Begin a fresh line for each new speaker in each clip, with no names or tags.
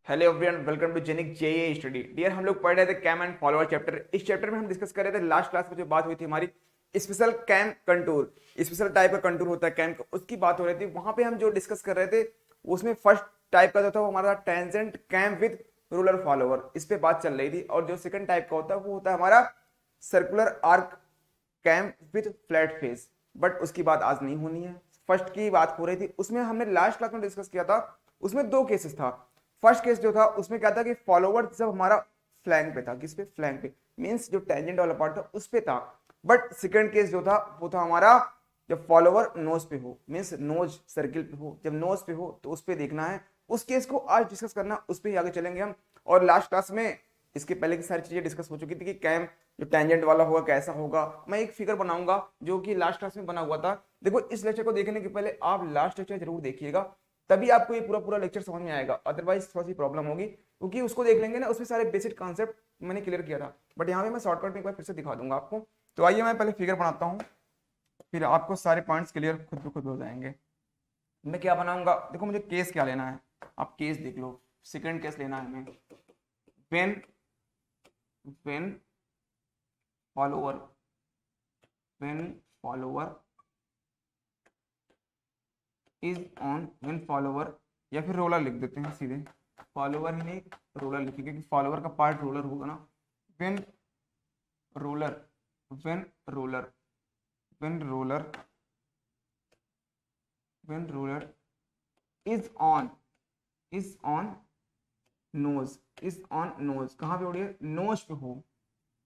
Hello everyone, welcome to Genic JA study. Dear, हम लोग पढ़ रहे थे कैम एंड फॉलोअर चैप्टर। इस चैप्टर में हम डिस्कस कर रहे थे लास्ट क्लास में जो बात हुई थी हमारी special cam contour, special type का कंटूर होता है कैम का, उसकी बात हो रही थी। वहां पे हम जो डिस्कस कर रहे थे उसमें फर्स्ट टाइप का जो था वो हमारा tangent cam with roller follower, इस पे बात चल रही थी। और जो सेकंड टाइप का होता है वो होता है हमारा circular arc cam with flat face, but उसकी बात आज नहीं होनी है। फर्स्ट की बात हो रही थी, उसमें हमने लास्ट क्लास में डिस्कस किया था। उसमें दो केसेस था। फर्स्ट केस जो था उसमें क्या था कि फॉलोवर जब हमारा फ्लैंक पे था, किस पे, फ्लैंक पे, मींस जो टेंजेंट वाला पार्ट था उस पे था। बट सेकंड केस जो था वो था हमारा जब फॉलोवर नोज पे हो, मींस नोज सर्किल पे हो। जब नोज पे हो तो उस पे देखना है। उस केस को आज डिस्कस करना, उस पे ही आगे चलेंगे हम। और लास्ट क्लास में इसके पहले की सारी चीजें डिस्कस हो चुकी थी कि कैम जो टेंजेंट वाला होगा कैसा होगा। मैं एक फिगर बनाऊंगा जो कि लास्ट क्लास में बना हुआ था। देखो, इस लेक्चर को देखने के पहले आप लास्ट लेक्चर जरूर देखिएगा, तभी आपको ये पूरा पूरा लेक्चर समझ में आएगा। अदरवाइज थोड़ी सी प्रॉब्लम होगी, क्योंकि उसको देख लेंगे ना, उसमें सारे बेसिक कॉन्सेप्ट मैंने क्लियर किया था। बट यहाँ पे मैं शॉर्टकट में एक बार फिर से दिखा दूंगा आपको। तो आइए मैं पहले फिगर बनाता हूँ, फिर आपको सारे पॉइंट्स क्लियर खुद ब खुद हो जाएंगे। मैं क्या बनाऊंगा, देखो मुझे केस क्या लेना है, आप केस देख लो। सेकंड केस लेना है हमें, when when follower when follower is on, when follower, या फिर रोलर लिख देते हैं सीधे। फॉलोवर ही नहीं, रोलर लिखेंगे क्योंकि फॉलोवर का पार्ट रोलर होगा ना। When roller when roller when roller when roller is on nose, is on nose, कहाँ पे हो रही है, नोज पे हो।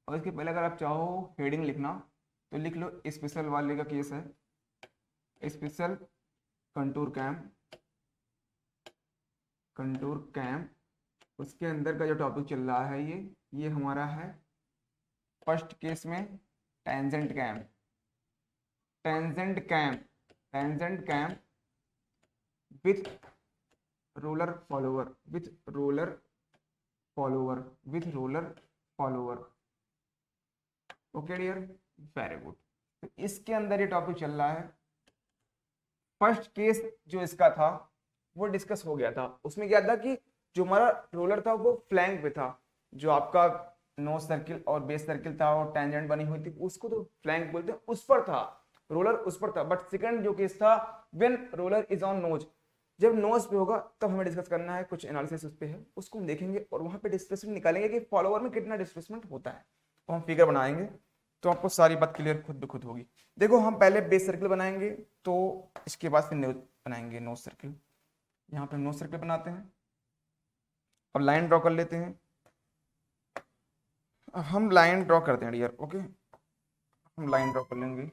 और इसके पहले अगर आप चाहो हेडिंग लिखना तो लिख लो स्पेशल वाले का केस है, special contour cam, contour cam. उसके अंदर का जो टॉपिक चल रहा है ये हमारा है फर्स्ट केस में tangent cam, tangent cam tangent cam with roller follower, with roller follower, with roller follower. Okay dear, very good. तो इसके अंदर ये टॉपिक चल रहा है। फर्स्ट केस जो इसका था वो डिस्कस हो गया था। उसमें क्या था कि जो हमारा रोलर था वो फ्लैंक पे था। जो आपका नोज सर्किल और बेस सर्किल था और टेंजेंट बनी हुई थी, उसको तो फ्लैंक बोलते हैं, उस पर था रोलर, उस पर था। बट सेकंड जो केस था, when roller is on nose, जब नोज पे होगा तब हमें डिस्कस करना है, कुछ एनालिसिस उस पे है, उसको हम देखेंगे और वहां पे डिस्प्लेसमेंट निकालेंगे कि फॉलोवर में कितना डिस्प्लेसमेंट होता है। तो हम फिगर बनाएंगे तो आपको सारी बात क्लियर खुद ब खुद होगी। देखो, हम पहले बेस सर्किल बनाएंगे, तो इसके बाद फिर नोज बनाएंगे, नोज सर्किल। यहाँ पे नोज सर्किल बनाते हैं। अब लाइन ड्रॉ कर लेते हैं। अब हम लाइन ड्रॉ करते हैं डियर, ओके। हम लाइन ड्रॉ कर लेंगे,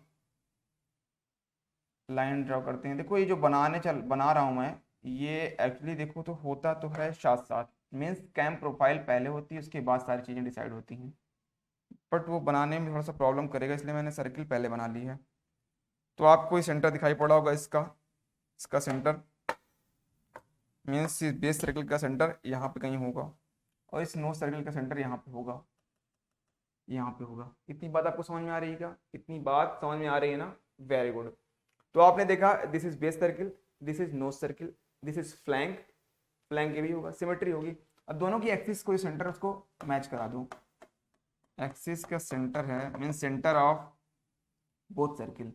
लाइन ड्रॉ करते हैं। देखो, ये जो बना रहा हूँ मैं, ये एक्चुअली देखो तो होता तो है साथ साथ, मीन्स कैम प्रोफाइल पहले होती है, उसके बाद सारी चीज़ें डिसाइड होती हैं। बट वो बनाने में थोड़ा सा प्रॉब्लम करेगा, इसलिए मैंने सर्किल पहले बना ली है। तो आपको ये सेंटर दिखाई पड़ा होगा इसका, इसका सेंटर मीन्स बेस सर्किल का सेंटर यहाँ पे कहीं होगा, और इस नोज सर्किल का सेंटर यहाँ पे होगा, यहाँ पे होगा। इतनी बात आपको समझ में आ रही है क्या? इतनी बात समझ में आ रही है ना? Very good. तो आपने देखा, this is base circle, this is nose circle, this is flank, flank ये भी होगा, सिमेट्री होगी। अब दोनों की एक्सिस कोई सेंटर उसको मैच करा दूं। एक्सिस का सेंटर है, mean centre of both circle,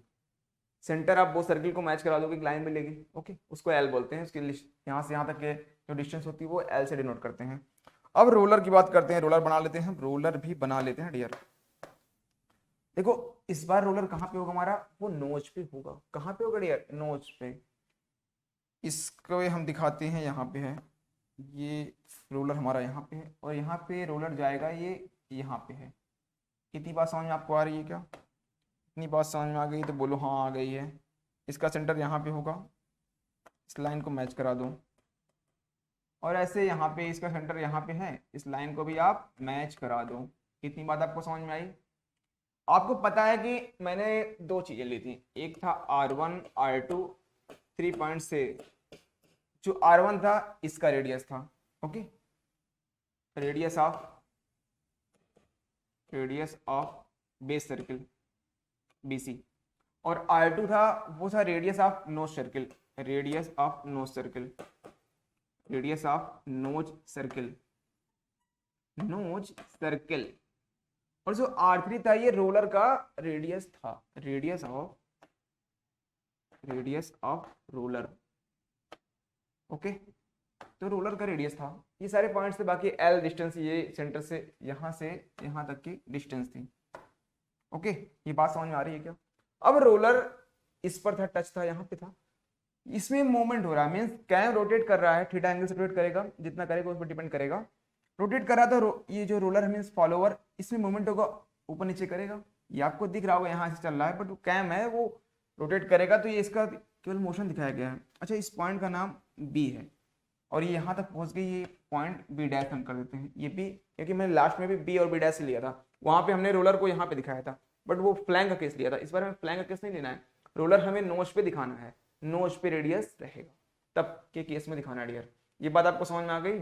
centre of both circle को मैच करा दोगे, एक लाइन मिलेगी, ओके। उसको एल बोलते हैं। उसकी यहाँ से यहाँ तक के जो डिस्टेंस होती है वो एल से डिनोट करते हैं। अब रोलर की बात करते हैं, रोलर बना लेते हैं, रोलर भी बना लेते हैं डियर। देखो, इस बार रोलर कहाँ पे होगा हमारा, वो नोज पे होगा। कहाँ पे होगा डियर? नोज पे। इसको हम दिखाते हैं, यहाँ पे है ये रोलर हमारा, यहाँ पे है, और यहाँ पे रोलर जाएगा, ये यहाँ पे है। इतनी बात समझ में आपको आ रही है क्या? इतनी बात समझ में आ गई तो बोलो हाँ आ गई है। इसका सेंटर यहाँ पे होगा, इस लाइन को मैच करा दो, और ऐसे यहाँ पे इसका सेंटर यहाँ पे है, इस लाइन को भी आप मैच करा दो। इतनी बात आपको समझ में आई? आपको पता है कि मैंने दो चीजें ली थी, एक था R1 R2 3 पॉइंट से। जो R1 था इसका रेडियस था, okay, radius of base circle BC। और R2 था, वो था radius of nose circle, radius of nose circle, radius of nose circle, nose circle. और जो R3 था ये रोलर का रेडियस था, रेडियस ऑफ रोलर। ओके, तो रोलर का रेडियस था, ये सारे पॉइंट्स थे। बाकी L डिस्टेंस, ये सेंटर से यहाँ तक की डिस्टेंस थी। ओके, ये बात समझ में आ रही है क्या? अब रोलर इस पर था, टच था, यहाँ पे था, इसमें मूवमेंट हो रहा है, मीन्स कैम रोटेट कर रहा है, थीटा एंगल से रोटेट करेगा, जितना करेगा उस पर डिपेंड करेगा। रोटेट कर रहा था ये जो रोलर है मीन्स फॉलोवर, इसमें मूवमेंट होगा, ऊपर नीचे करेगा। ये आपको दिख रहा होगा यहाँ से चल रहा है, बट वो कैम है वो रोटेट करेगा, तो ये इसका केवल मोशन दिखाया गया है। अच्छा, इस पॉइंट का नाम बी है और ये यहाँ तक पहुँच गई, ये पॉइंट बी डैश हम कर देते हैं, ये बी, क्योंकि मैंने लास्ट में भी बी और बी डैश से लिया था, वहाँ पे हमने रोलर को यहाँ पे दिखाया था, बट वो फ्लैंक का केस लिया था। इस बार हमें फ्लैंक का केस नहीं लेना है, रोलर हमें नोज पे दिखाना है, नोज पे रेडियस रहेगा, तब के केस में दिखाना है डियर। ये बात आपको समझ में आ गई?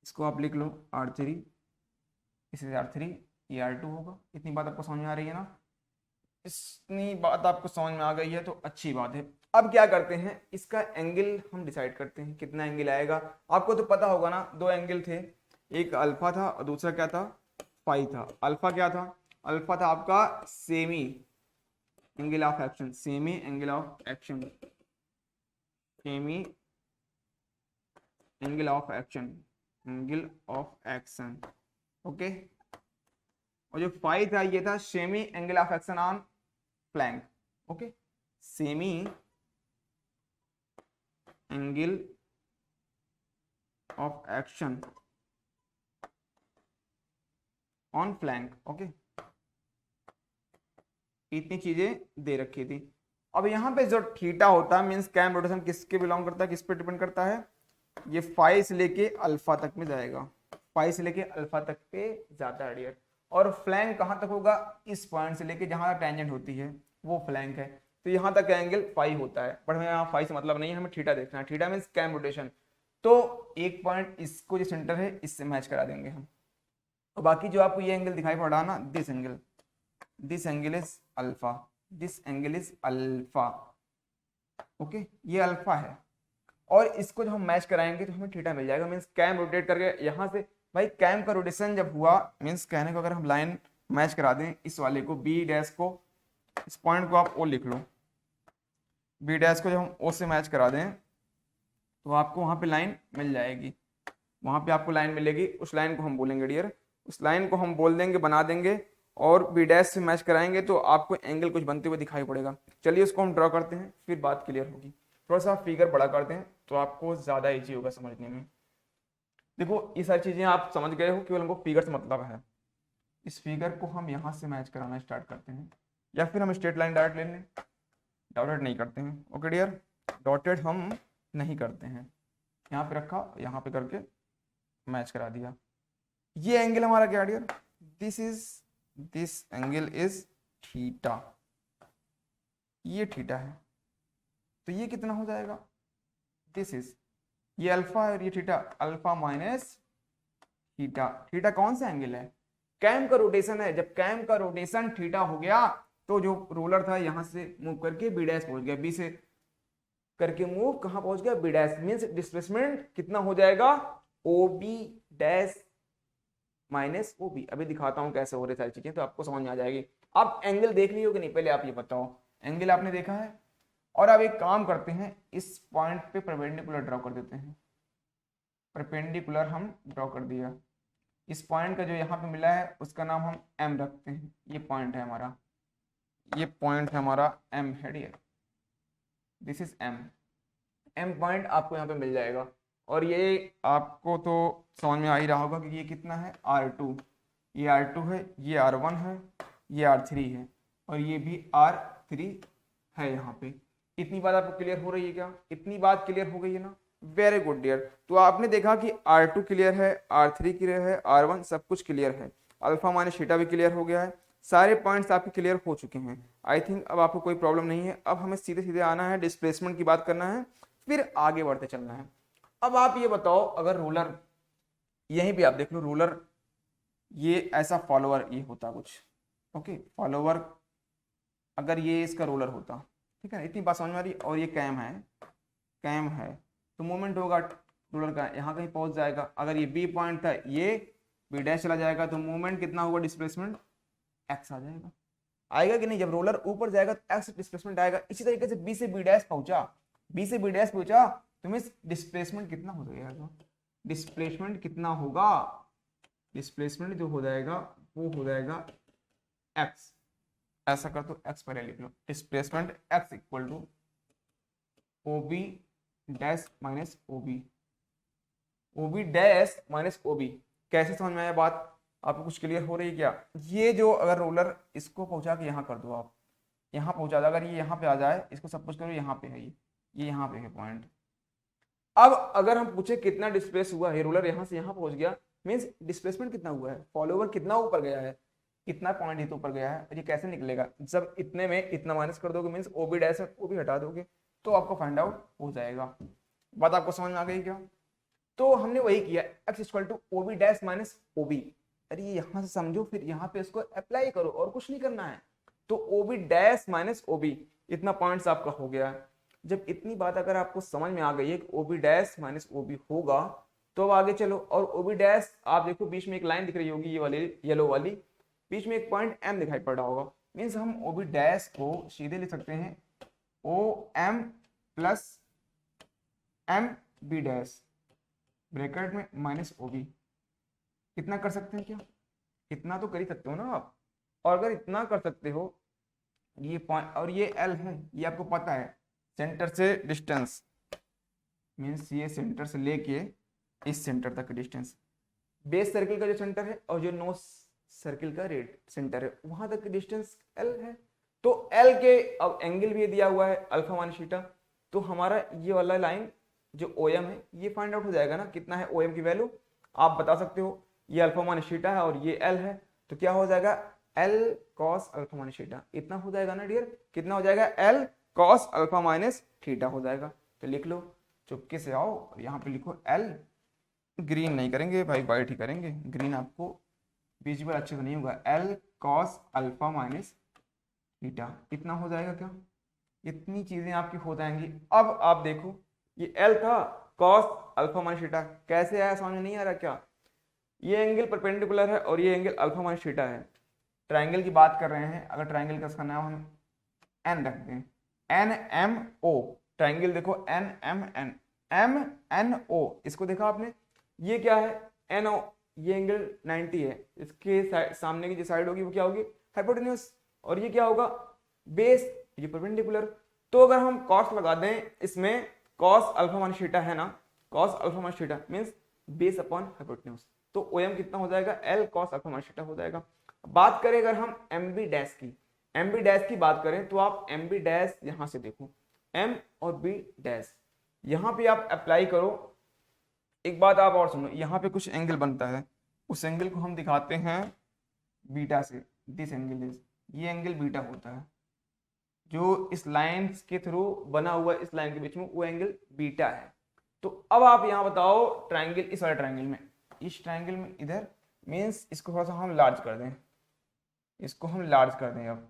इसको आप लिख लो R3, इसे R3, ये R2 होगा। इतनी बात आपको समझ में आ रही है ना? इतनी बात आपको समझ में आ गई है तो अच्छी बात है। अब क्या करते हैं, इसका एंगल हम डिसाइड करते हैं, कितना एंगल आएगा। आपको तो पता होगा ना, दो एंगल थे, एक अल्फा था और दूसरा क्या था, फाई था। अल्फा क्या था? अल्फा था आपका semi angle of action, semi angle of action, semi angle of action, angle of action. Okay, और जो फाई था ये था semi angle of action on flank. Okay, semi angle of action on flank. Okay, इतनी चीजें दे रखी थी। अब यहाँ पे जो थीटा होता है मीन्स कैम रोटेशन किसके बिलोंग करता है, किस पे डिपेंड करता है? ये फाई से लेके अल्फा तक में जाएगा, फाई से लेके अल्फा तक पे जाता है डियर। और फ्लैंक कहाँ तक होगा? इस पॉइंट से लेके जहां तक टेंजेंट होती है वो फ्लैंक है, तो यहाँ तक एंगल फाई होता है। बट हमें यहाँ फाई से मतलब नहीं है, हमें थीटा देखना है, थीटा मीन्स कैम रोटेशन। तो एक पॉइंट इसको जो सेंटर है इससे मैच करा देंगे हम, और बाकी जो आपको ये एंगल दिखाई पड़ रहा ना, this angle is alpha, this angle is alpha. Okay, ये अल्फा है, और इसको जब हम मैच कराएंगे तो हमें थीटा मिल जाएगा। मीन्स कैम रोटेट करके यहाँ से, भाई कैम का रोटेशन जब हुआ मीन्स कहने को, अगर हम लाइन मैच करा दें इस वाले को, बी डैश को, इस पॉइंट को आप ओ लिख लो, बी डैश को जब हम ओ से मैच करा दें तो आपको वहाँ पे लाइन मिल जाएगी, वहाँ पे आपको लाइन मिलेगी। उस लाइन को हम बोलेंगे डियर, उस लाइन को हम बोल देंगे, बना देंगे, और बी डैश से मैच कराएंगे तो आपको एंगल कुछ बनते हुए दिखाई पड़ेगा। चलिए उसको हम ड्रॉ करते हैं, फिर बात क्लियर होगी। थोड़ा सा फिगर बड़ा करते हैं तो आपको ज़्यादा ईजी होगा समझने में। देखो ये सारी चीज़ें आप समझ गए हो, केवल हमको फिगर से मतलब है। इस फिगर को हम यहाँ से मैच कराना स्टार्ट करते हैं, या फिर हम स्ट्रेट लाइन डायरेक्ट ले लें, डॉटेड नहीं करते हैं। ओके डियर, डॉटेड हम नहीं करते हैं। यहाँ पे रखा, यहाँ पे करके मैच करा दिया। ये एंगल हमारा क्या dear? This angle is theta, ये थीटा है, तो ये कितना हो जाएगा? दिस इज, ये अल्फा है और ये theta, alpha minus theta. Theta कौन सा एंगल है? कैम का रोटेशन है। जब कैम का रोटेशन थीटा हो गया तो जो रोलर था यहां से मूव करके बी डैश पहुंच गया, बी से करके मूव कहां पहुंच गया? B dash. मीन्स डिस्प्लेसमेंट कितना हो जाएगा? O B dash minus O B. अभी दिखाता हूं कैसे हो रही सारी चीजें, तो आपको समझ में आ जाएगी। आप एंगल देख ली हो कि नहीं, पहले आप ये बताओ, एंगल आपने देखा है? और अब एक काम करते हैं, इस पॉइंट पे परपेंडिकुलर ड्रॉ कर देते हैं। परपेंडिकुलर हम ड्रॉ कर दिया। इस पॉइंट का जो यहाँ पे मिला है उसका नाम हम एम रखते हैं। ये पॉइंट है हमारा, ये पॉइंट है हमारा एम है dear, this is M. M point आपको यहाँ पे मिल जाएगा, और ये आपको तो समझ में आ ही रहा होगा कि ये कितना है? R2, ये R2 है, ये R1 है, ये R3 है, और ये भी R3 है यहाँ पे। इतनी बात आपको क्लियर हो रही है क्या? इतनी बात क्लियर हो गई है ना? Very good dear. तो आपने देखा कि R2 क्लियर है, R3 क्लियर है, R1 सब कुछ क्लियर है, अल्फा माइनस थीटा भी क्लियर हो गया है, सारे पॉइंट्स आपके क्लियर हो चुके हैं। आई थिंक अब आपको कोई प्रॉब्लम नहीं है। अब हमें सीधे सीधे आना है, डिस्प्लेसमेंट की बात करना है, फिर आगे बढ़ते चलना है। अब आप ये बताओ, अगर रोलर, यहीं पे आप देख लो रोलर, ये ऐसा फॉलोअर ये होता कुछ, ओके फॉलोअर, अगर ये इसका रोलर होता, ठीक है, इतनी बात समझ में आ रही। और ये कैम है, कैम है, तो मूवमेंट होगा रूलर का यहाँ कहीं पहुंच जाएगा। अगर ये बी पॉइंट था, ये बी डैश चला जाएगा, तो मूवमेंट कितना होगा, डिस्प्लेसमेंट एक्स आ जाएगा। आएगा कि नहीं, जब रोलर ऊपर जाएगा तो एक्स डिस्प्लेसमेंट आएगा। इसी तरीके से बी से बी डैश पहुंचा, बी से बी डैश पहुंचा तो मींस डिस्प्लेसमेंट कितना हो जाएगा, डिस्प्लेसमेंट कितना होगा, डिस्प्लेसमेंट जो हो जाएगा वो हो जाएगा एक्स। ऐसा कर तो एक्स पहले लिख लो, displacement X equal to O B dash minus O B, O B dash minus O B. कैसे समझ में आया बात, आपको कुछ क्लियर हो रही है क्या? ये जो अगर रोलर इसको पहुंचा के यहाँ कर दो, आप यहाँ पहुंचा दो, अगर ये यहाँ पे आ जाए, इसको सपोज करो यहाँ पे है, ये यहाँ पे है पॉइंट। अब अगर हम पूछे कितना डिस्प्लेस हुआ है, रोलर यहाँ से यहाँ पहुंच गया, मीन्स डिस्प्लेसमेंट कितना हुआ है, फॉलोवर कितना ऊपर गया है, कितना पॉइंट ये ऊपर गया है, और ये कैसे निकलेगा, जब इतने में इतना माइनस कर दोगे, means O B dash O B हटा दोगे तो आपको फाइंड आउट हो जाएगा। बात आपको समझ में आ गई क्या? तो हमने वही किया, x equal to O B dash minus O B. अरे यहाँ से समझो, फिर यहाँ पे इसको अप्लाई करो और कुछ नहीं करना है। तो O B dash minus O B, इतना पॉइंट्स आपका हो गया है। जब इतनी बात अगर आपको समझ में आ गई है कि O B dash minus O B होगा, तो अब आगे चलो। और ओ बी डैश आप देखो बीच में एक लाइन दिख रही होगी, ये वाली येलो वाली, बीच में एक पॉइंट एम दिखाई पड़ रहा होगा, मीन्स हम ओ बी डैश को सीधे लिख सकते हैं O M plus M B dash bracket में माइनस ओ बी। इतना कर सकते हैं क्या? इतना तो कर ही सकते हो ना आप। और अगर इतना कर सकते हो, ये पॉइंट और ये एल है, ये आपको पता है सेंटर से डिस्टेंस, मीन्स ये सेंटर से लेके इस सेंटर तक डिस्टेंस, बेस सर्किल का जो सेंटर है और जो नोज सर्किल का रेड सेंटर है, वहां तक की डिस्टेंस एल है। तो एल के अब एंगल भी दिया हुआ है अल्फा माइनस थीटा, तो हमारा ये वाला लाइन जो ओ एम है ये फाइंड आउट हो जाएगा ना, कितना है ओ एम की वैल्यू आप बता सकते हो। ये अल्फा माइनस थीटा है और ये एल है, तो क्या हो जाएगा L cos alpha minus theta, इतना हो जाएगा ना डियर, कितना हो जाएगा L cos alpha minus theta हो जाएगा। तो लिख लो, चुपके से आओ और यहाँ पे लिखो एल, ग्रीन नहीं करेंगे भाई, वाइट ही करेंगे, ग्रीन आपको विजुअल अच्छे से नहीं होगा, L cos alpha minus theta, इतना हो जाएगा क्या? इतनी चीजें आपकी हो जाएंगी। अब आप देखो, ये एल था कॉस अल्फा माइनस थीटा, कैसे आया समझ में नहीं आ रहा क्या? ये एंगल परपेंडिकुलर है और ये एंगल अल्फा माइनस थीटा है। ट्राइंगल की बात कर रहे हैं, अगर ट्राइंगल का इसका नाम हम एन रखते हैं, एन एम ओ, ट्राइंगल देखो N M N, M N O, इसको देखा आपने, ये क्या है एन ओ, ये एंगल 90 है, इसके सामने की जो साइड होगी वो क्या होगी हाइपोटेन्यूज, और ये क्या होगा बेस, ये परपेंडिकुलर। तो अगर हम कॉस लगा दें इसमें, कॉस अल्फा माइनस थीटा है ना, cos alpha minus theta means base upon hypotenuse, तो ओ एम कितना हो जाएगा L cos alpha minus theta हो जाएगा। बात करें अगर हम एम बी डैश की, एम बी डैश की बात करें तो आप एम बी डैश यहां से देखो, एम और बी डैश यहां पे आप अप्लाई करो। एक बात आप और सुनो, यहाँ पे कुछ एंगल बनता है, उस एंगल को हम दिखाते हैं बीटा से, दिस एंगल इज, ये एंगल बीटा होता है, जो इस लाइन के थ्रू बना हुआ इस लाइन के बीच में वो एंगल बीटा है। तो अब आप यहाँ बताओ ट्राइंगल, इस वाले ट्राइंगल में, इस ट्राइंगल में इधर, मीन्स इसको थोड़ा सा हम लार्ज कर दें, इसको हम लार्ज कर दें। अब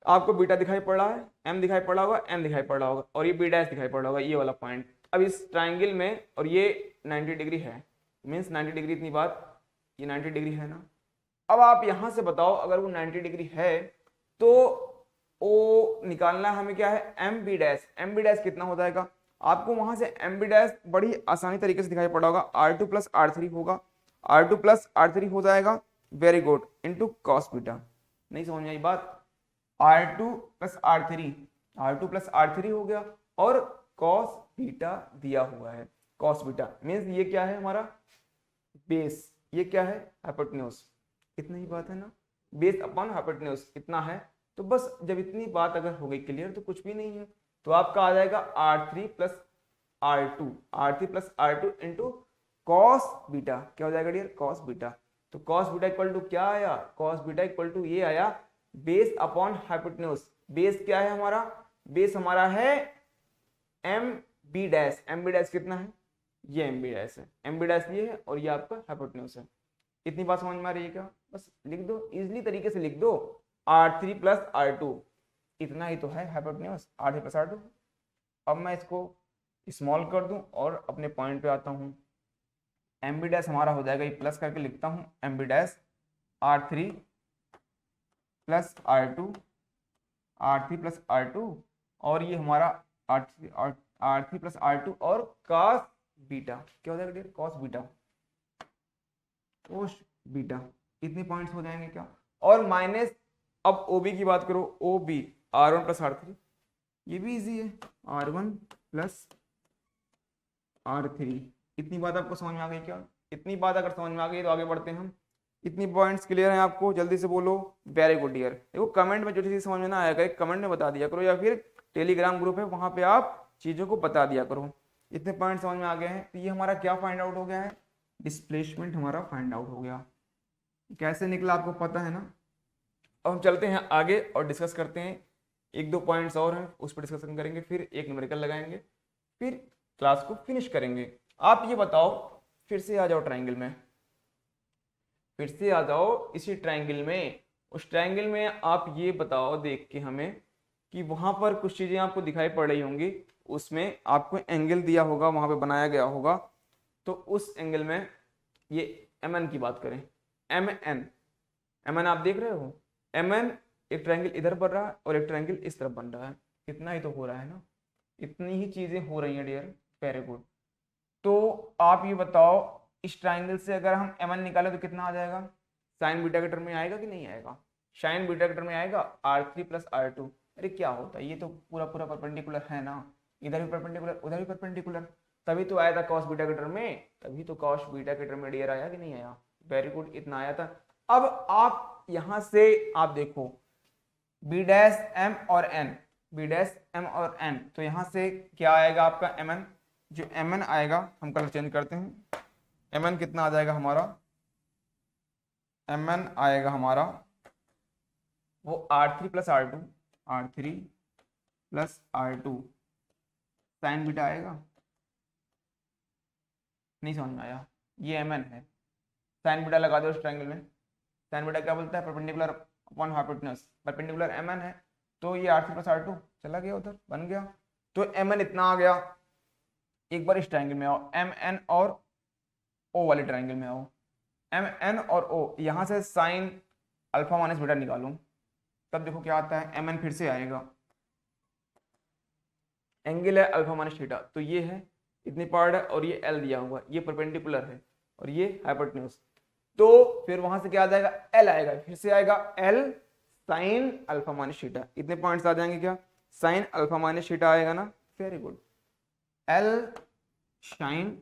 आपको बीटा दिखाई पड़ रहा है, एम दिखाई पड़ रहा होगा, एन दिखाई पड़ रहा होगा, और ये बी डैश दिखाई पड़ रहा होगा, ये वाला पॉइंट। अब इस ट्राइंगल में, और ये 90 डिग्री है, मीन्स 90 डिग्री, इतनी बात, ये 90 डिग्री है ना। अब आप यहां से बताओ अगर वो 90 डिग्री है तो ओ निकालना हमें क्या है M B dash, M B dash कितना हो जाएगा आपको वहां से, एम बी डैश बड़ी आसानी तरीके से दिखाई पड़ा होगा, R2 प्लस R3 होगा, R2 प्लस R3 हो जाएगा, very good, into cos beta. नहीं समझ में आई बात, R2 plus R3, R2 plus R3 हो गया, और कॉस बीटा दिया हुआ है, कॉस बीटा मीन्स ये क्या है हमारा बेस, ये क्या है हाइपोटेन्यूज, इतना ही बात है ना, बेस अपॉन हाइपोटेन्यूज इतना है। तो बस जब इतनी बात अगर हो गई क्लियर तो कुछ भी नहीं है, तो आपका आ जाएगा R3 plus R2, R3 plus R2 into cos beta, क्या हो जाएगा डियर कॉस बीटा। तो कॉस बीटा इक्वल टू क्या आया, कॉस बीटा इक्वल टू ये आया बेस अपॉन हाइपोटेन्यूज। बेस क्या है हमारा, बेस हमारा है M B dash, M B dash कितना है, ये एम बी डैश है, एम बी डैश ये है, और ये आपका हाइपोटेन्यूज है। इतनी बात समझ में आ रही है क्या? बस लिख दो, इजिली तरीके से लिख दो, R3 प्लस R2, इतना ही तो है हाइपोटेन्यूज, R3 प्लस R2। अब मैं इसको स्मॉल कर दूं और अपने पॉइंट पे आता हूँ। एम बी डैश हमारा हो जाएगा, ये प्लस करके लिखता हूँ, M B dash R3 plus R2, R3 plus R2, और ये हमारा R3 प्लस R2 और cos बीटा, क्या हो जाएगा dear, cos beta, cos beta, इतने पॉइंट्स हो जाएंगे क्या। और माइनस, अब OB की बात करो, OB R1 प्लस R3, ये भी इजी है, R1 प्लस R3। इतनी बात आपको समझ में आ गई क्या? इतनी बात अगर समझ में आ गई तो आगे बढ़ते हैं हम। इतनी पॉइंट्स क्लियर हैं आपको? जल्दी से बोलो। Very good dear. देखो कमेंट में जो चीज़ समझ में ना आएगा एक कमेंट में बता दिया करो, या फिर टेलीग्राम ग्रुप है वहां पे आप चीज़ों को बता दिया करो। इतने पॉइंट समझ में आ गए हैं, तो ये हमारा क्या फाइंड आउट हो गया है, डिस्प्लेसमेंट हमारा फाइंड आउट हो गया। कैसे निकला आपको पता है ना। अब हम चलते हैं आगे और डिस्कस करते हैं, एक दो पॉइंट्स और हैं उस पर डिस्कशन करेंगे, फिर एक न्यूमेरिकल लगाएंगे, फिर क्लास को फिनिश करेंगे। आप ये बताओ, फिर से आ जाओ ट्राइंगल में, फिर से आ जाओ इसी ट्राइंगल में। उस ट्राइंगल में आप ये बताओ देख के हमें कि वहां पर कुछ चीजें आपको दिखाई पड़ रही होंगी, उसमें आपको एंगल दिया होगा, वहां पे बनाया गया होगा, तो उस एंगल में ये MN की बात करें, MN आप देख रहे हो, MN एक ट्राइंगल इधर बन रहा है और एक ट्राइंगल इस तरफ बन रहा है, इतना ही तो हो रहा है ना, इतनी ही चीजें हो रही हैं डियर। Very good. तो आप ये बताओ इस ट्राइंगल से अगर हम MN निकालें तो कितना आ जाएगा, साइन बीटा के टर्म में आएगा कि नहीं आएगा, साइन बीटा के टर्म में आएगा, R3 प्लस R2। अरे क्या होता है, ये तो पूरा पूरा परपेंडिकुलर है ना, इधर भी परपेंडिकुलर उधर भी परपेंडिकुलर, तभी तो आया था कॉस बीटा के टर्म में, तभी तो कॉस बीटा के टर्म में डियर आया कि नहीं आया। वेरी गुड, इतना आया था। अब आप यहां से आप देखो बी डैश एम और एन, बी डैश एम और एन, तो यहां से क्या आएगा आपका MN, जो MN आएगा, हम कलर चेंज करते हैं, MN कितना आ जाएगा हमारा, MN आएगा हमारा वो R3 plus R2, R3 plus R2 sine beta आएगा, नहीं समझ में आया, ये MN है, साइन बीटा लगा दो उस ट्रायंगल में, साइन बीटा क्या बोलता है, perpendicular upon hypotenuse, perpendicular MN है, तो ये R3 प्लस R2 चला गया उधर, बन गया, तो MN इतना आ गया। एक बार इस ट्रायंगल में आओ, MN और O वाले ट्रायंगल में आओ, MN और O, यहां से साइन अल्फा माइनस बीटा निकालो, तब देखो क्या आता है, MN फिर से आएगा, एंगल है अल्फा माइनस थीटा, तो ये है इतनी पार्ट है और ये L दिया हुआ, ये परपेंडिकुलर है और ये हाइपोटेन्यूज, तो फिर वहां से क्या आ जाएगा, L आएगा, फिर से आएगा L sine alpha minus theta, इतने पॉइंट्स आ जाएंगे क्या, साइन अल्फा माइनस थीटा आएगा ना, very good, L sine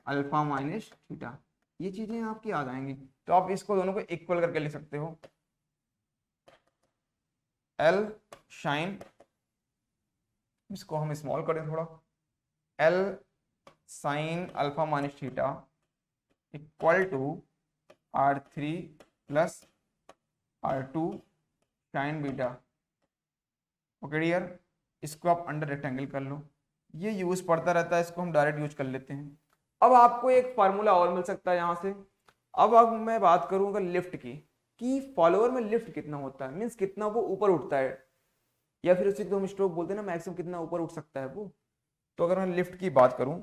alpha minus theta, ये चीजें आपकी आ जाएंगी, तो आप इसको दोनों को इक्वल करके लिख सकते हो, L साइन, इसको हम स्मॉल करें थोड़ा, L sine alpha minus theta equal to R3 plus R2 sine beta. Okay dear, इसको आप अंडर रेक्टेंगल कर लो, ये यूज पड़ता रहता है, इसको हम डायरेक्ट यूज कर लेते हैं। अब आपको एक फार्मूला और मिल सकता है यहाँ से। अब मैं बात करूँ अगर लिफ्ट की, कि फॉलोअर में लिफ्ट कितना होता है, मीन्स कितना वो ऊपर उठता है, या फिर उसी को हम स्ट्रोक बोलते हैं ना, मैक्सिमम कितना ऊपर उठ सकता है वो। तो अगर मैं लिफ्ट की बात करूं,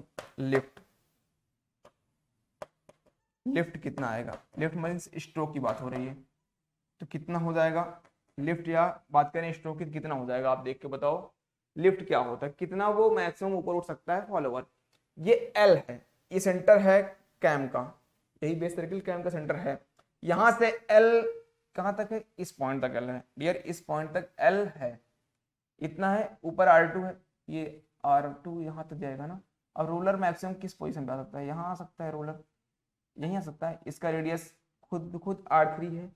लिफ्ट कितना आएगा, लिफ्ट मीन्स स्ट्रोक की बात हो रही है, तो कितना हो जाएगा लिफ्ट, या बात करें स्ट्रोक की कितना हो जाएगा, आप देख के बताओ लिफ्ट क्या होता है, कितना वो मैक्सिमम ऊपर उठ सकता है फॉलोअर। ये L है, ये सेंटर है कैम का, यही बेस सर्किल कैम का सेंटर है, यहां से L कहां तक है, इस पॉइंट तक L है डियर, इस पॉइंट तक L है, इतना है, ऊपर R2 है, ये R2 यहाँ तक जाएगा ना। अब रोलर मैक्सिमम किस पोजीशन पे आ सकता है, यहाँ आ सकता है रोलर, यहीं आ सकता है, इसका रेडियस खुद R3 है,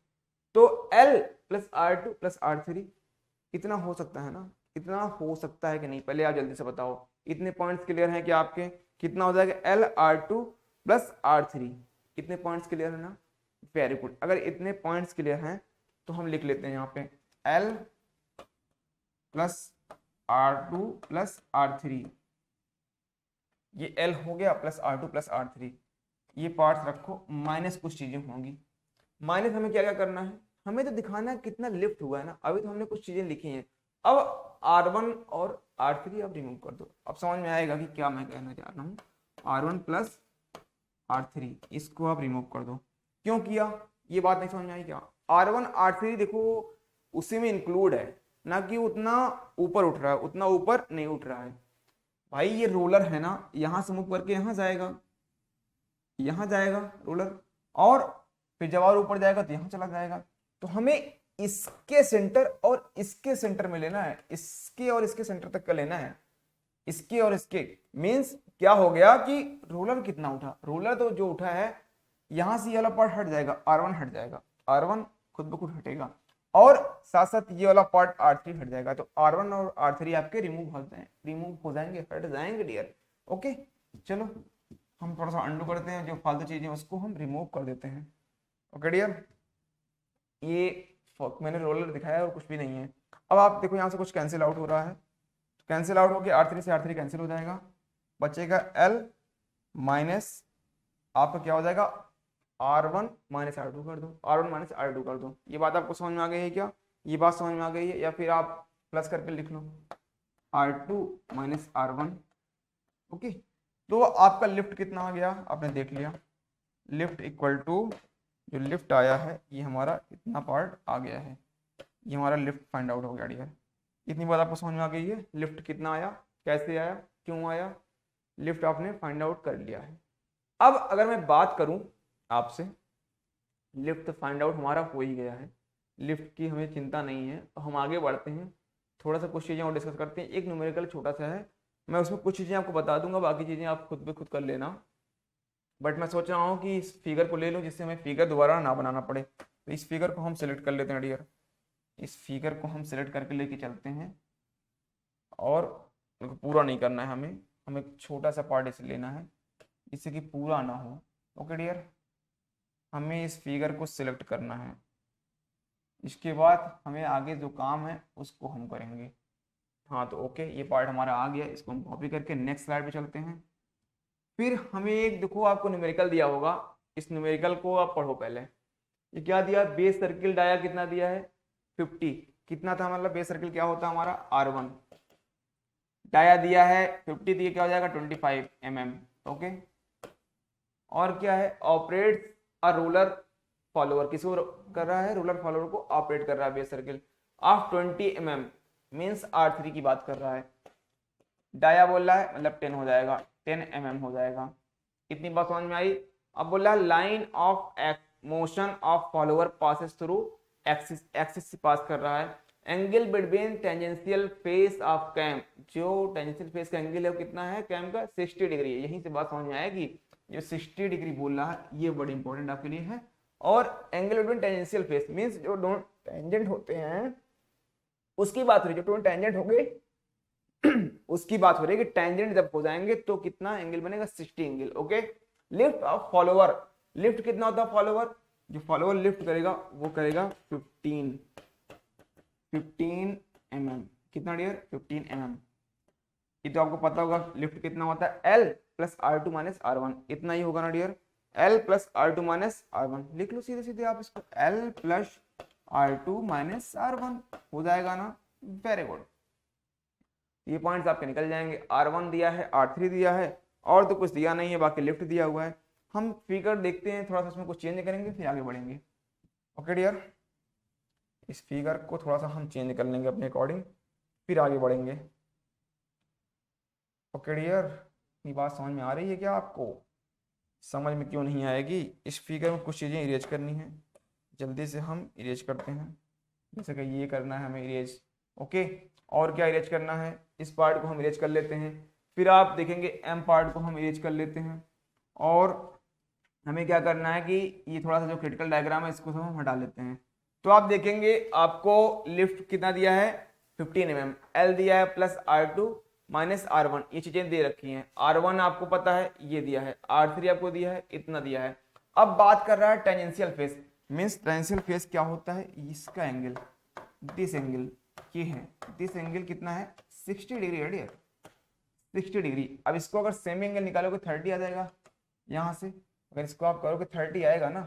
तो L plus R2 plus R3 इतना हो सकता है ना, इतना हो सकता है कि नहीं, पहले आप जल्दी से बताओ, इतने पॉइंट्स क्लियर हैं कि आपके, कितना हो जाएगा L R2 प्लस R3, इतने पॉइंट्स क्लियर है ना, वेरी गुड। अगर इतने पॉइंट्स क्लियर हैं तो हम लिख लेते हैं यहाँ पे L plus R2 plus R3, ये L हो गया प्लस R2 प्लस R3, ये पार्ट्स रखो, माइनस कुछ चीजें होंगी, माइनस हमें क्या क्या करना है, हमें तो दिखाना है कितना लिफ्ट हुआ है ना, अभी तो हमने कुछ चीजें लिखी हैं, अब R1 और R3 आप रिमूव कर दो, अब समझ में आएगा कि क्या मैं कहना चाह रहा हूँ। R1 प्लस R3 इसको आप रिमूव कर दो। क्यों किया, ये बात नहीं समझ में आई क्या? R1 R3 देखो उसी में इंक्लूड है, ना कि उतना ऊपर उठ रहा है, उतना ऊपर नहीं उठ रहा है भाई। ये रोलर है ना, यहां से मूव करके यहां जाएगा, यहां जाएगा रोलर, और फिर जब और ऊपर जाएगा तो यहां चला जाएगा। तो हमें इसके सेंटर और इसके सेंटर में लेना है, इसके और इसके सेंटर तक का लेना है, इसके और इसके। मींस क्या हो गया कि रोलर कितना उठा, रोलर तो जो उठा है यहां से ये वाला पार्ट हट जाएगा, R1 हट जाएगा, R1 खुद ब खुद हटेगा, और साथ साथ ये वाला पार्ट R3 हट जाएगा। तो R1 और R3 आपके रिमूव हो जाएंगे, हट जाएंगे डियर। ओके, चलो हम थोड़ा सा अंडू करते हैं, जो फालतू चीजें उसको हम रिमूव कर देते हैं। ओके डियर, ये मैंने रोलर दिखाया और कुछ भी नहीं है। अब आप देखो यहाँ से कुछ कैंसिल आउट हो रहा है, तो कैंसिल आउट होकर R3 से R3 कैंसिल हो जाएगा, बचेगा L माइनस आपका क्या हो जाएगा, R1 माइनस R2 कर दो, R1 माइनस R2 कर दो। ये बात आपको समझ में आ गई है क्या? ये बात समझ में आ गई है, या फिर आप प्लस करके लिख लो R2 माइनस R1। ओके, तो आपका लिफ्ट कितना आ गया आपने देख लिया, लिफ्ट इक्वल टू जो लिफ्ट आया है ये हमारा इतना पार्ट आ गया है, ये हमारा लिफ्ट फाइंड आउट हो गया डियर। इतनी बात आपको समझ में आ गई है, लिफ्ट कितना आया, कैसे आया, क्यों आया, लिफ्ट आपने फाइंड आउट कर लिया है। अब अगर मैं बात करूं आपसे, लिफ्ट फाइंड आउट हमारा हो ही गया है, लिफ्ट की हमें चिंता नहीं है, तो हम आगे बढ़ते हैं, थोड़ा सा कुछ चीज़ें और डिस्कस करते हैं। एक न्यूमेरिकल छोटा सा है, मैं उसमें कुछ चीज़ें आपको बता दूंगा, बाकी चीज़ें आप खुद पे खुद कर लेना। बट मैं सोच रहा हूँ कि इस फिगर को ले लूँ जिससे हमें फिगर दोबारा ना बनाना पड़े। तो इस फिगर को हम सिलेक्ट कर लेते हैं डियर, इस फिगर को हम सिलेक्ट करके लेके चलते हैं, और पूरा नहीं करना है हमें, हमें छोटा सा पार्ट इसे लेना है जिससे कि पूरा ना हो। ओके डियर, हमें इस फिगर को सिलेक्ट करना है, इसके बाद हमें आगे जो काम है उसको हम करेंगे। हाँ तो ओके, ये पार्ट हमारा आ गया, इसको हम कॉपी करके नेक्स्ट स्लाइड पे चलते हैं। फिर हमें एक देखो आपको न्यूमेरिकल दिया होगा, इस न्यूमेरिकल को आप पढ़ो पहले। ये क्या दिया, बेस सर्किल डाया कितना दिया है 50, कितना था मतलब बेस सर्किल क्या होता है हमारा R1, डाया दिया है 50, दिया क्या हो जाएगा 25 mm। ओके, और क्या है, ऑपरेट अ रूलर फॉलोअर, किसको कर रहा है, रूलर फॉलोअर को ऑपरेट कर रहा है base circle of 20 mm, means R3 की बात कर रहा है। डाया बोल रहा है मतलब 10 हो जाएगा, 10 mm हो जाएगा। इतनी बात समझ में आई। अब बोल रहा है line of motion of follower passes through axis, axis से पास कर रहा है। Angle between tangential face of cam, जो टेंजेंशियल फेस का एंगल है वो कितना है कैम का, 60 डिग्री है। यहीं से बात समझ में आएगी, जो 60 डिग्री बोल रहा है ये बड़ी इंपॉर्टेंट आपके लिए है। और angle between tangential face means जो दोनों टेंजेंट होते हैं उसकी बात हो रही है, जो दोनों टेंजेंट हो गए उसकी बात हो रही है कि टेंजेंट जब हो जाएंगे तो कितना एंगल बनेगा, 60 angle. Okay, lift off follower, lift कितना होता है फॉलोअर, जो फॉलोअर लिफ्ट करेगा वो करेगा 15 mm, कितना डियर 15 mm। ये तो आपको पता होगा लिफ्ट कितना होता है, L plus R2 minus R1, इतना ही होगा ना dear, L plus R2 minus R1। लिख लो सीधे सीधे आप इसको, L plus R2 minus R1 हो जाएगा ना, वेरी गुड। ये पॉइंट्स आपके निकल जाएंगे। R1 दिया है, R3 दिया है, और तो कुछ दिया नहीं है, बाकी लिफ्ट दिया हुआ है। हम फिगर देखते हैं, थोड़ा सा उसमें कुछ चेंज करेंगे फिर आगे बढ़ेंगे। ओके डियर, इस फिगर को थोड़ा सा हम चेंज कर लेंगे अपने अकॉर्डिंग, फिर आगे बढ़ेंगे। ओके डियर, ये बात समझ में आ रही है क्या आपको? समझ में क्यों नहीं आएगी, इस फिगर में कुछ चीज़ें इरेज करनी है, जल्दी से हम इरेज करते हैं। जैसे कि ये करना है हमें इरेज। ओके, और क्या इरेज करना है, इस पार्ट को हम इरेज कर लेते हैं। फिर आप देखेंगे एम पार्ट को हम इरेज कर लेते हैं। और हमें क्या करना है कि ये थोड़ा सा जो क्रिटिकल डायग्राम है इसको हम हटा लेते हैं। तो आप देखेंगे आपको लिफ्ट कितना दिया है 15 mm, L दिया है प्लस R2 माइनस R1, ये चीजें दे रखी हैं। R1 आपको पता है ये दिया है, R3 आपको दिया है, इतना दिया है। अब बात कर रहा है tangential face, means tangential face क्या होता है, इसका एंगल, दिस एंगल ये है, दिस एंगल कितना है 60 डिग्री है डियर, 60 डिग्री। अब इसको अगर सेम एंगल निकालोगे 30 आ जाएगा यहाँ से, अगर इसको आप करोगे 30 आएगा ना,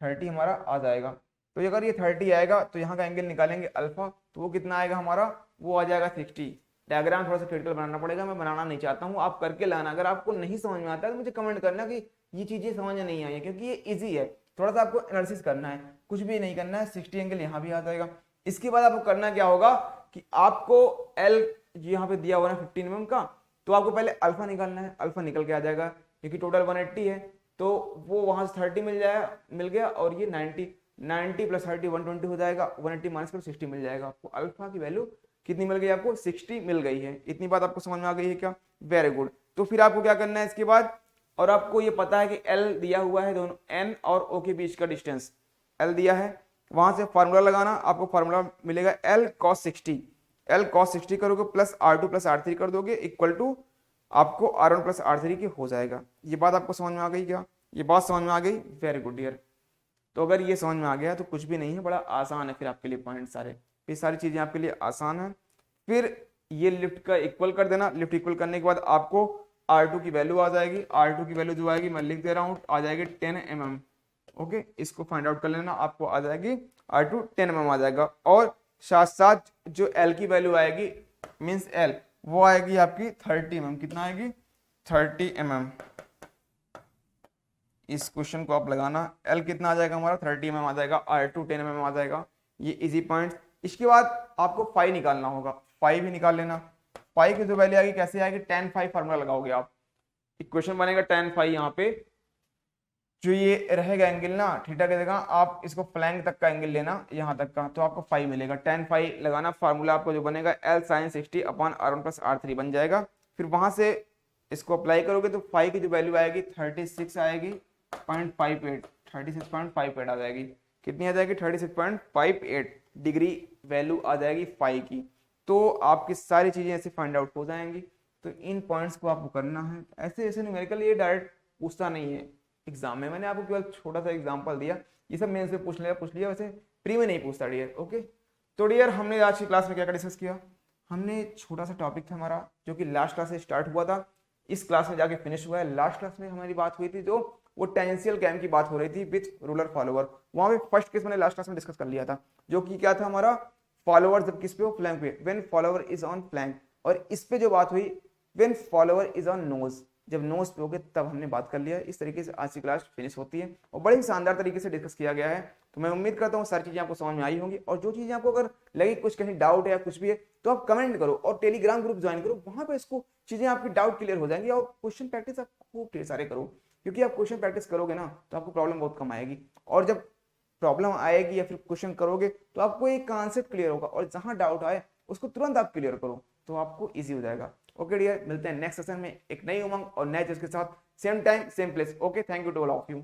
30 हमारा आ जाएगा। तो अगर ये 30 आएगा तो यहाँ का एंगल निकालेंगे अल्फा, तो वो कितना आएगा हमारा, वो आ जाएगा 60। डायग्राम थोड़ा सा क्रिटिकल बनाना पड़ेगा, मैं बनाना नहीं चाहता हूँ, आप करके लाना। अगर आपको नहीं समझ में आता है तो मुझे कमेंट करना कि ये चीजें समझ में नहीं आई है, क्योंकि ये इजी है, थोड़ा सा आपको एनालिसिस करना है, कुछ भी नहीं करना है। 60 एंगल यहाँ भी आ जाएगा। इसके बाद आपको करना क्या होगा कि आपको एल यहाँ पे दिया हुआ है 15 mm का, तो आपको पहले अल्फा निकालना है। अल्फा निकल के आ जाएगा, क्योंकि टोटल 180 है, तो वो वहां से 30 मिल गया, और ये 90 प्लस 30 120 हो जाएगा, 180 माइनस करो 60 मिल जाएगा। आपको अल्फा की वैल्यू कितनी मिल गई, आपको 60 मिल गई है। इतनी बात आपको समझ में आ गई है क्या? Very good. तो फिर आपको क्या करना है इसके बाद, और आपको ये पता है कि एल दिया हुआ है, दोनों एन और ओ के बीच का डिस्टेंस एल दिया है, वहां से फार्मूला लगाना। आपको फार्मूला मिलेगा एल कॉस 60, एल कॉस 60 करोगे प्लस R2 प्लस R3 कर दोगे इक्वल टू आपको R1 प्लस R3 की हो जाएगा। ये बात आपको समझ में आ गई क्या? ये बात समझ में आ गई, वेरी गुड डियर। तो अगर ये समझ में आ गया तो कुछ भी नहीं है, बड़ा आसान है फिर आपके लिए पॉइंट सारे, ये सारी चीजें आपके लिए आसान है। फिर ये लिफ्ट का इक्वल कर देना। लिफ्ट इक्वल करने के बाद आपको R2 की वैल्यू आ जाएगी। R2 की वैल्यू जो आएगी मैं लिख दे रहा हूँ, आ जाएगी 10 mm। ओके, इसको फाइंड आउट कर लेना, आपको आ जाएगी R2 10 mm आ जाएगा। और साथ साथ जो L की वैल्यू आएगी, मीन्स L, वो आएगी आपकी 30 mm। कितना आएगी? 30 mm। इस क्वेश्चन को आप लगाना, L कितना आ जाएगा हमारा? 30 mm आ जाएगा, R2 10 mm आ जाएगा। ये इजी पॉइंट। इसके बाद आपको फाई निकालना होगा, फाई भी निकाल लेना। फाई की जो वैल्यू आएगी कैसे आएगी? tan फाई फार्मूला लगाओगे आप, इक्वेशन बनेगा tan फाई। यहाँ पे जो ये रहेगा एंगल ना थीटा की जगह, आप इसको फ्लैंक तक का एंगल लेना, यहाँ तक का, तो आपको फाई मिलेगा। tan फाई लगाना, फार्मूला आपको जो बनेगा L sin 60 upon R1 plus R3 बन जाएगा। फिर वहां से इसको अप्लाई करोगे तो फाई की जो वैल्यू आएगी 36 आएगी 0.58, 36.58 आ जाएगी। कितनी आ जाएगी? 36.58 डिग्री वैल्यू आ जाएगी फाई की। तो आपकी सारी चीजें ऐसे फाइंड आउट हो जाएंगी। तो इन पॉइंट्स को आपको करना है। ऐसे ऐसे न्यूमेरिकल ये डायरेक्ट पूछता नहीं है एग्जाम में, मैंने आपको केवल छोटा सा एग्जांपल दिया, ये सब मेंस में पूछ लिया, वैसे प्री में नहीं पूछता डियर। ओके, तो डियर हमने आज की क्लास में क्या क्या डिस्कस किया? हमने छोटा सा टॉपिक था हमारा, जो कि लास्ट क्लास से स्टार्ट हुआ था, इस क्लास में जाके फिनिश हुआ है। लास्ट क्लास में हमारी बात हुई थी, जो वो टेंजेंशियल कैम की बात हो रही थी विथ रूलर फॉलोवर। वहां पे फर्स्ट केस मैंने लास्ट क्लास में डिस्कस कर लिया था, जो कि क्या था हमारा, फॉलोवर जब किस पे हो? फ्लैंक पे, when follower is on flank. और इस पे जो बात हुई, when follower is on nose, जब नोज पे होगे तब हमने बात कर लिया। इस तरीके से आज की क्लास फिनिश होती है, और बड़े ही शानदार तरीके से डिस्कस किया गया है। तो मैं उम्मीद करता हूँ सारी चीजें आपको समझ में आई होंगी। और जो चीजें आपको अगर लगे कुछ कहीं डाउट है या कुछ भी है, तो आप कमेंट करो और टेलीग्राम ग्रुप ज्वाइन करो, वहां पे इसको चीजें आपकी डाउट क्लियर हो जाएंगी। और क्वेश्चन प्रैक्टिस आप खूब ढेर सारे करो, क्योंकि आप क्वेश्चन प्रैक्टिस करोगे ना तो आपको प्रॉब्लम बहुत कम आएगी। और जब प्रॉब्लम आएगी या फिर क्वेश्चन करोगे तो आपको एक कॉन्सेप्ट क्लियर होगा, और जहां डाउट आए उसको तुरंत आप क्लियर करो, तो आपको इजी हो जाएगा। ओके डियर, मिलते हैं नेक्स्ट सेशन में एक नई उमंग और नए चीज के साथ, same time same place. Okay, thank you to all of you.